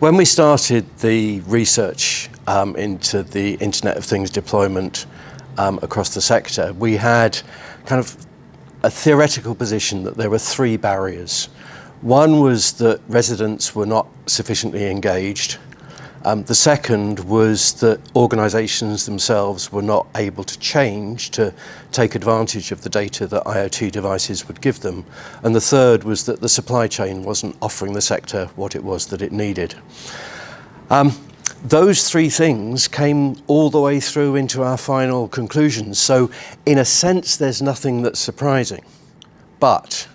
When we started the research into the Internet of Things deployment across the sector, we had kind of a theoretical position that there were three barriers. One was that residents were not sufficiently engaged. The second was that organisations themselves were not able to change to take advantage of the data that IoT devices would give them. And the third was that the supply chain wasn't offering the sector what it was that it needed. Those three things came all the way through into our final conclusions. So in a sense, there's nothing that's surprising. But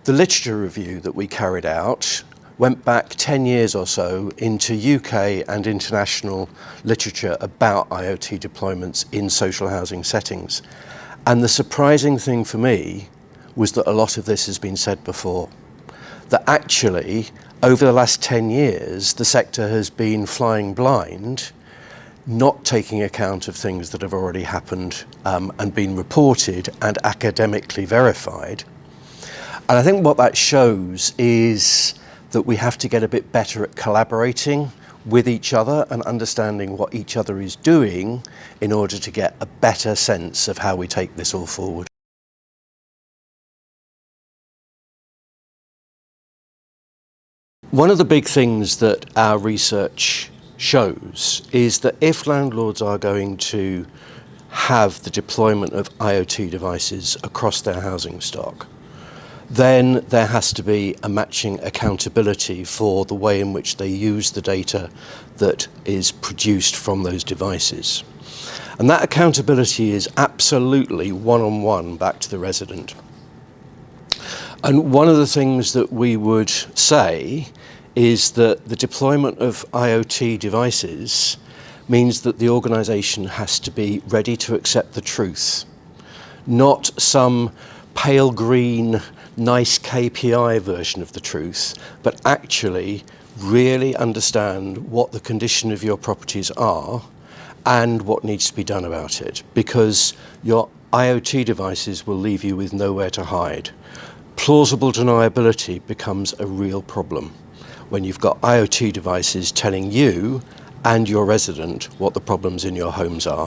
the literature review that we carried out went back 10 years or so into UK and international literature about IoT deployments in social housing settings. And the surprising thing for me was that a lot of this has been said before. That actually, over the last 10 years, the sector has been flying blind, not taking account of things that have already happened and been reported and academically verified. And I think what that shows is that we have to get a bit better at collaborating with each other and understanding what each other is doing in order to get a better sense of how we take this all forward. One of the big things that our research shows is that if landlords are going to have the deployment of IoT devices across their housing stock, then there has to be a matching accountability for the way in which they use the data that is produced from those devices. And that accountability is absolutely one-on-one back to the resident. And one of the things that we would say is that the deployment of IoT devices means that the organisation has to be ready to accept the truth, not some pale green, nice KPI version of the truth, but actually really understand what the condition of your properties are and what needs to be done about it, because your IoT devices will leave you with nowhere to hide. Plausible deniability becomes a real problem when you've got IoT devices telling you and your resident what the problems in your homes are.